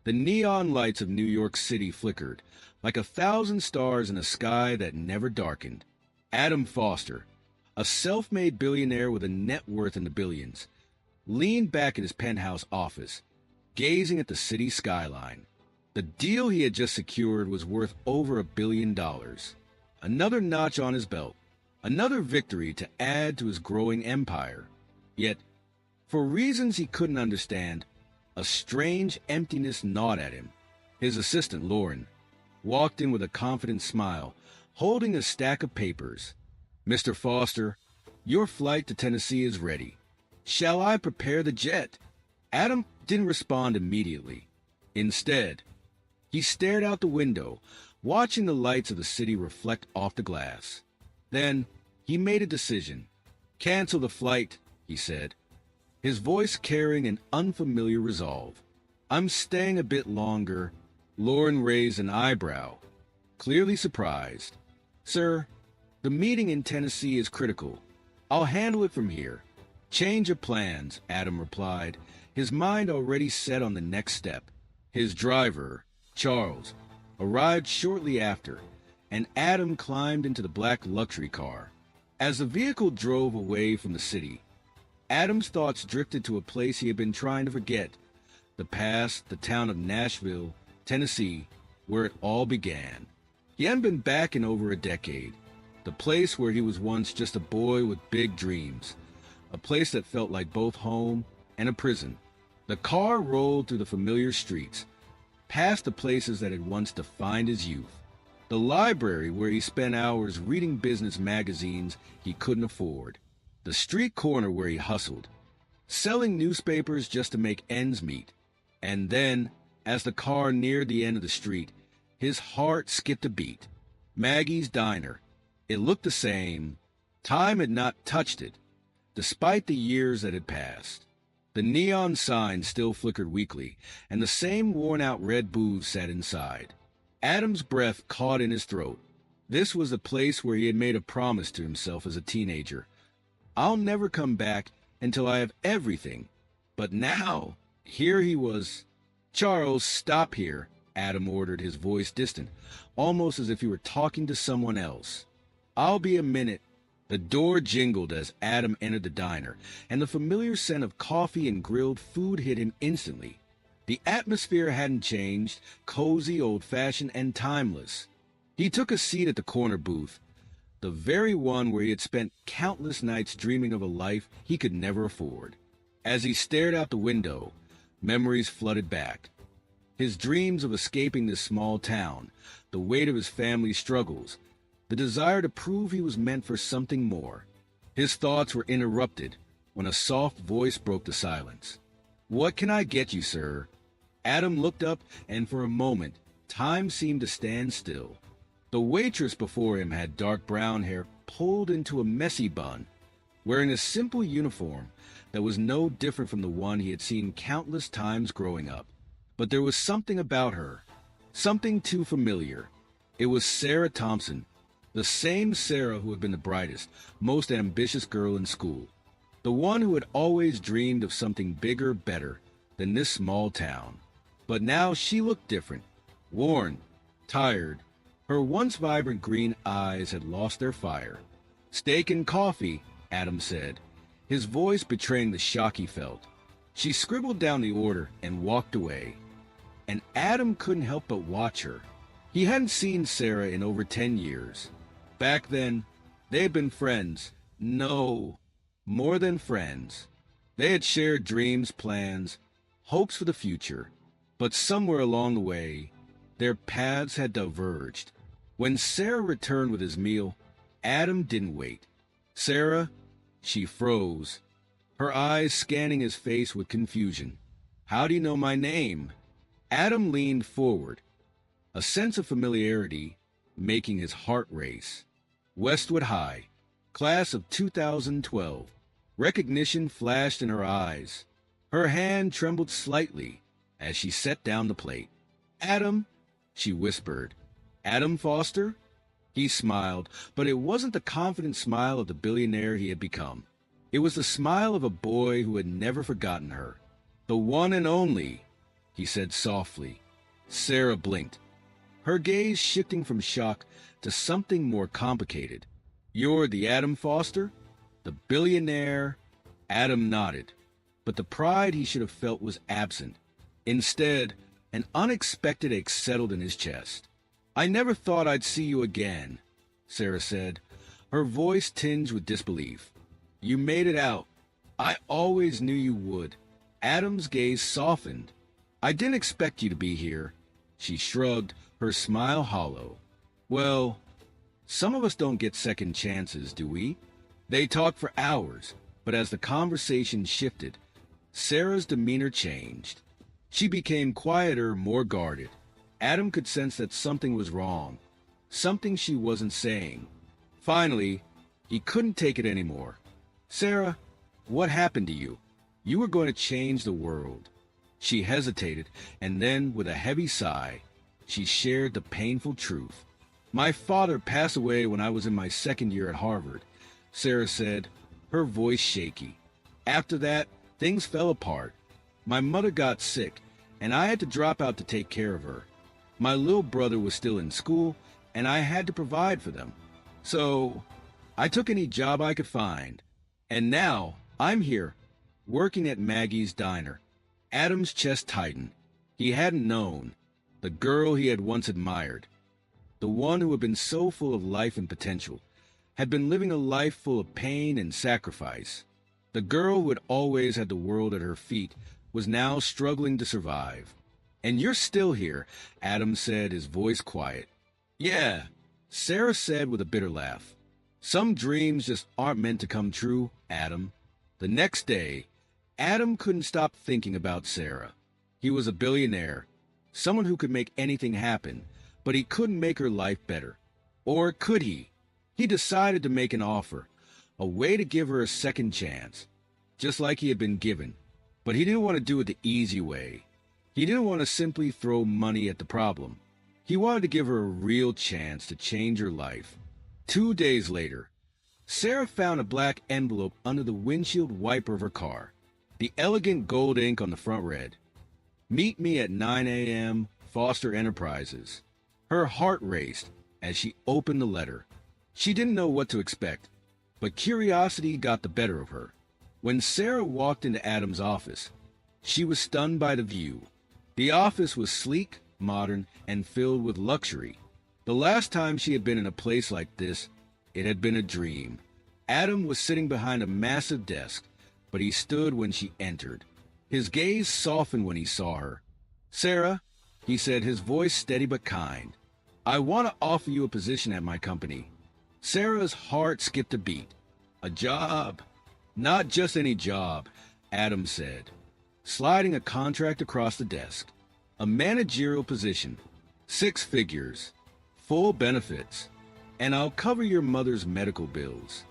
The neon lights of New York City flickered, like 1,000 stars in a sky that never darkened. Adam Foster, a self-made billionaire with a net worth in the billions, leaned back in his penthouse office, gazing at the city skyline. The deal he had just secured was worth over $1 billion. Another notch on his belt, another victory to add to his growing empire. Yet, for reasons he couldn't understand, a strange emptiness gnawed at him. His assistant, Lauren, walked in with a confident smile, holding a stack of papers. "Mr. Foster, your flight to Tennessee is ready. Shall I prepare the jet?" Adam didn't respond immediately. Instead, he stared out the window, watching the lights of the city reflect off the glass. Then, he made a decision. "Cancel the flight," he said, his voice carrying an unfamiliar resolve. "I'm staying a bit longer." Lauren raised an eyebrow, clearly surprised. "Sir, the meeting in Tennessee is critical. I'll handle it from here." "Change of plans," Adam replied, his mind already set on the next step. His driver, Charles, arrived shortly after, and Adam climbed into the black luxury car. As the vehicle drove away from the city, Adam's thoughts drifted to a place he had been trying to forget, the past, the town of Nashville, Tennessee, where it all began. He hadn't been back in over a decade, the place where he was once just a boy with big dreams, a place that felt like both home and a prison. The car rolled through the familiar streets, past the places that had once defined his youth. The library where he spent hours reading business magazines he couldn't afford. The street corner where he hustled, selling newspapers just to make ends meet. And then, as the car neared the end of the street, his heart skipped a beat. Maggie's diner. It looked the same. Time had not touched it, despite the years that had passed. The neon sign still flickered weakly, and the same worn-out red booths sat inside. Adam's breath caught in his throat. This was the place where he had made a promise to himself as a teenager. "I'll never come back until I have everything." But now, here he was. "Charles, stop here," Adam ordered, his voice distant, almost as if he were talking to someone else. "I'll be a minute." The door jingled as Adam entered the diner, and the familiar scent of coffee and grilled food hit him instantly. The atmosphere hadn't changed, cozy, old-fashioned, and timeless. He took a seat at the corner booth, the very one where he had spent countless nights dreaming of a life he could never afford. As he stared out the window, memories flooded back. His dreams of escaping this small town, the weight of his family's struggles, the desire to prove he was meant for something more. His thoughts were interrupted when a soft voice broke the silence. "What can I get you, sir?" Adam looked up, and for a moment, time seemed to stand still. The waitress before him had dark brown hair pulled into a messy bun, wearing a simple uniform that was no different from the one he had seen countless times growing up. But there was something about her, something too familiar. It was Sarah Thompson, the same Sarah who had been the brightest, most ambitious girl in school, the one who had always dreamed of something bigger, better than this small town. But now she looked different, worn, tired. Her once vibrant green eyes had lost their fire. "Steak and coffee," Adam said, his voice betraying the shock he felt. She scribbled down the order and walked away, and Adam couldn't help but watch her. He hadn't seen Sarah in over 10 years. Back then, they had been friends. No, more than friends. They had shared dreams, plans, hopes for the future. But somewhere along the way, their paths had diverged. When Sarah returned with his meal, Adam didn't wait. "Sarah?" She froze, her eyes scanning his face with confusion. "How do you know my name?" Adam leaned forward, a sense of familiarity making his heart race. "Westwood High, class of 2012. Recognition flashed in her eyes. Her hand trembled slightly as she set down the plate. "Adam," she whispered. "Adam Foster?" He smiled, but it wasn't the confident smile of the billionaire he had become. It was the smile of a boy who had never forgotten her. The one and only he said softly. Sarah blinked, her gaze shifting from shock to something more complicated. You're the Adam Foster? The billionaire? Adam nodded, but the pride he should have felt was absent. Instead, an unexpected ache settled in his chest. I never thought I'd see you again, Sarah said, her voice tinged with disbelief. You made it out. I always knew you would. Adam's gaze softened. I didn't expect you to be here. She shrugged, her smile hollow. Well, some of us don't get second chances, do we? They talked for hours, but as the conversation shifted, Sarah's demeanor changed. She became quieter, more guarded. Adam could sense that something was wrong, something she wasn't saying. Finally, he couldn't take it anymore. Sarah, what happened to you? You were going to change the world. She hesitated, and then, with a heavy sigh, she shared the painful truth. My father passed away when I was in my second year at Harvard, Sarah said, her voice shaky. After that, things fell apart. My mother got sick, and I had to drop out to take care of her. My little brother was still in school, and I had to provide for them. So, I took any job I could find. And now, I'm here, working at Maggie's diner. Adam's chest tightened. He hadn't known. The girl he had once admired, the one who had been so full of life and potential, had been living a life full of pain and sacrifice. The girl who had always had the world at her feet was now struggling to survive. And you're still here, Adam said, his voice quiet. Yeah, Sarah said with a bitter laugh. Some dreams just aren't meant to come true, Adam. The next day, Adam couldn't stop thinking about Sarah. He was a billionaire, someone who could make anything happen, but he couldn't make her life better. Or could he? He decided to make an offer, a way to give her a second chance, just like he had been given. But he didn't want to do it the easy way. He didn't want to simply throw money at the problem. He wanted to give her a real chance to change her life. 2 days later, Sarah found a black envelope under the windshield wiper of her car. The elegant gold ink on the front read, "Meet me at 9 a.m., Foster Enterprises." Her heart raced as she opened the letter. She didn't know what to expect, but curiosity got the better of her. When Sarah walked into Adam's office, she was stunned by the view. The office was sleek, modern, and filled with luxury. The last time she had been in a place like this, it had been a dream. Adam was sitting behind a massive desk, but he stood when she entered. His gaze softened when he saw her. "Sarah," he said, his voice steady but kind, "I want to offer you a position at my company." Sarah's heart skipped a beat. "A job?" "Not just any job," Adam said, sliding a contract across the desk. "A managerial position, 6 figures, full benefits, and I'll cover your mother's medical bills,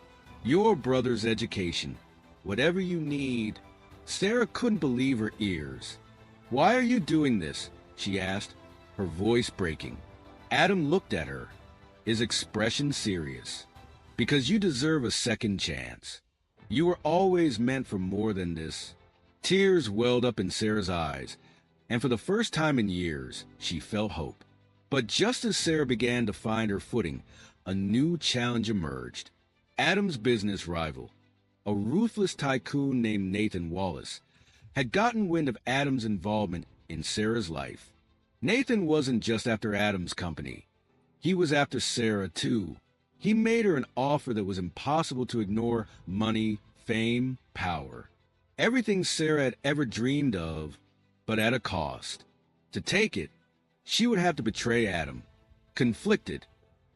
your brother's education, whatever you need." Sarah couldn't believe her ears. "Why are you doing this?" she asked, her voice breaking. Adam looked at her, his expression serious. "Because you deserve a second chance. You were always meant for more than this." Tears welled up in Sarah's eyes, and for the first time in years, she felt hope. But just as Sarah began to find her footing, a new challenge emerged. Adam's business rival, a ruthless tycoon named Nathan Wallace, had gotten wind of Adam's involvement in Sarah's life. Nathan wasn't just after Adam's company. He was after Sarah, too. He made her an offer that was impossible to ignore: money, fame, power. Everything Sarah had ever dreamed of, but at a cost. To take it, she would have to betray Adam. Conflicted,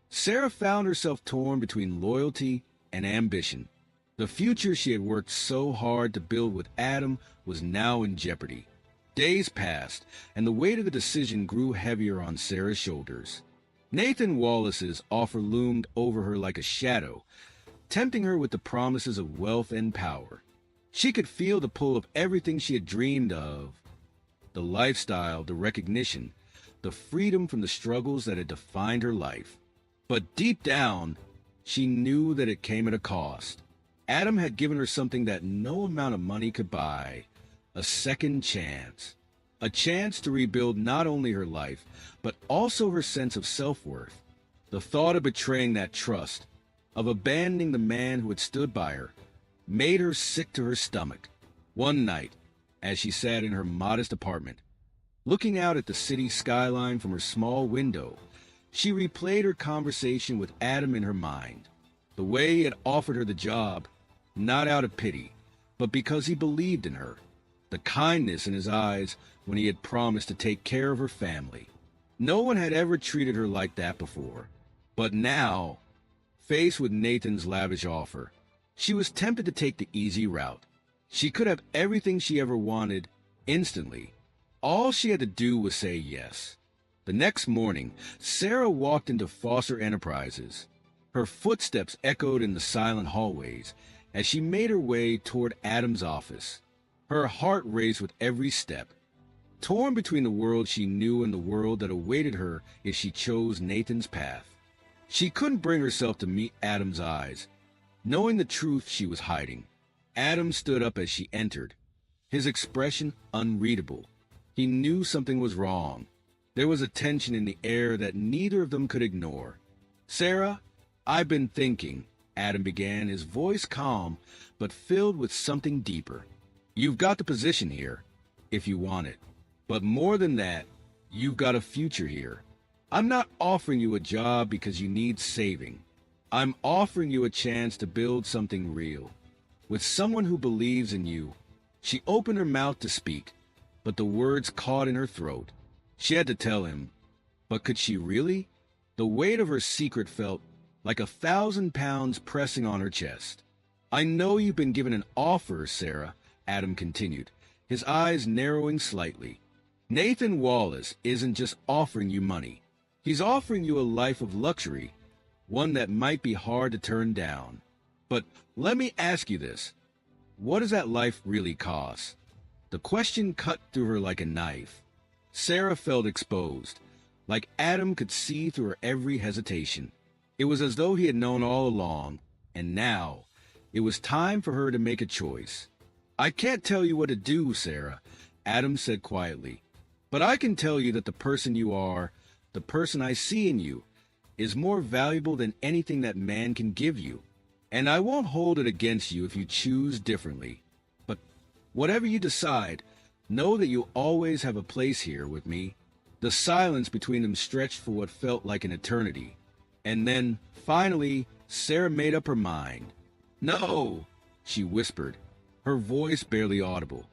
Sarah found herself torn between loyalty and ambition. The future she had worked so hard to build with Adam was now in jeopardy. Days passed, and the weight of the decision grew heavier on Sarah's shoulders. Nathan Wallace's offer loomed over her like a shadow, tempting her with the promises of wealth and power. She could feel the pull of everything she had dreamed of: the lifestyle, the recognition, the freedom from the struggles that had defined her life. But deep down, she knew that it came at a cost. Adam had given her something that no amount of money could buy: a second chance. a chance to rebuild not only her life, but also her sense of self-worth. The thought of betraying that trust, of abandoning the man who had stood by her, made her sick to her stomach. One night, as she sat in her modest apartment, looking out at the city skyline from her small window, she replayed her conversation with Adam in her mind. The way he had offered her the job, not out of pity, but because he believed in her. The kindness in his eyes when he had promised to take care of her family. No one had ever treated her like that before. But now, faced with Nathan's lavish offer, she was tempted to take the easy route. She could have everything she ever wanted instantly. All she had to do was say yes. The next morning, Sarah walked into Foster Enterprises. Her footsteps echoed in the silent hallways as she made her way toward Adam's office. Her heart raced with every step, torn between the world she knew and the world that awaited her if she chose Nathan's path. She couldn't bring herself to meet Adam's eyes, knowing the truth she was hiding. Adam stood up as she entered, his expression unreadable. He knew something was wrong. There was a tension in the air that neither of them could ignore. "Sarah, I've been thinking," Adam began, his voice calm but filled with something deeper. "You've got the position here, if you want it. But more than that, you've got a future here. I'm not offering you a job because you need saving. I'm offering you a chance to build something real, with someone who believes in you." She opened her mouth to speak, but the words caught in her throat. She had to tell him, but could she really? The weight of her secret felt like 1,000 pounds pressing on her chest. "I know you've been given an offer, Sarah," Adam continued, his eyes narrowing slightly. "Nathan Wallace isn't just offering you money. He's offering you a life of luxury, one that might be hard to turn down. But let me ask you this. What does that life really cost?" The question cut through her like a knife. Sarah felt exposed, like Adam could see through her every hesitation. It was as though he had known all along, and now it was time for her to make a choice. "I can't tell you what to do, Sarah," Adam said quietly, "but I can tell you that the person you are, the person I see in you, is more valuable than anything that man can give you. And I won't hold it against you if you choose differently. But whatever you decide, know that you'll always have a place here with me." The silence between them stretched for what felt like an eternity. And then, finally, Sarah made up her mind. "No," she whispered, her voice barely audible.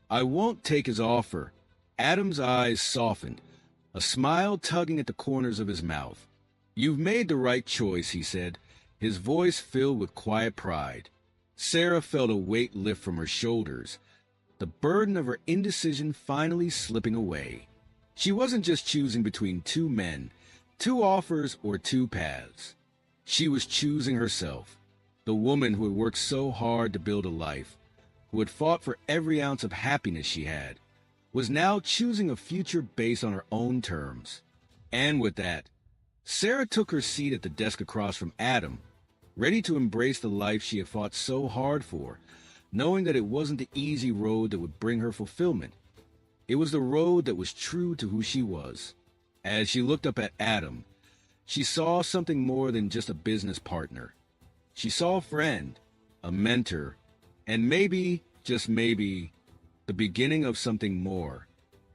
"I won't take his offer." Adam's eyes softened, a smile tugging at the corners of his mouth. "You've made the right choice," he said, his voice filled with quiet pride. Sarah felt a weight lift from her shoulders, the burden of her indecision finally slipping away. She wasn't just choosing between two men, two offers, or two paths. She was choosing herself, the woman who had worked so hard to build a life, who had fought for every ounce of happiness she had, was now choosing a future based on her own terms. And with that, Sarah took her seat at the desk across from Adam, ready to embrace the life she had fought so hard for, knowing that it wasn't the easy road that would bring her fulfillment. It was the road that was true to who she was. As she looked up at Adam, she saw something more than just a business partner. She saw a friend, a mentor, and maybe, just maybe, the beginning of something more.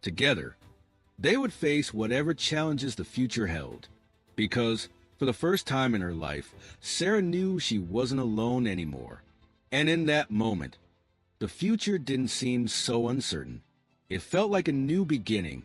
Together, they would face whatever challenges the future held. Because, for the first time in her life, Sarah knew she wasn't alone anymore. And in that moment, the future didn't seem so uncertain. It felt like a new beginning,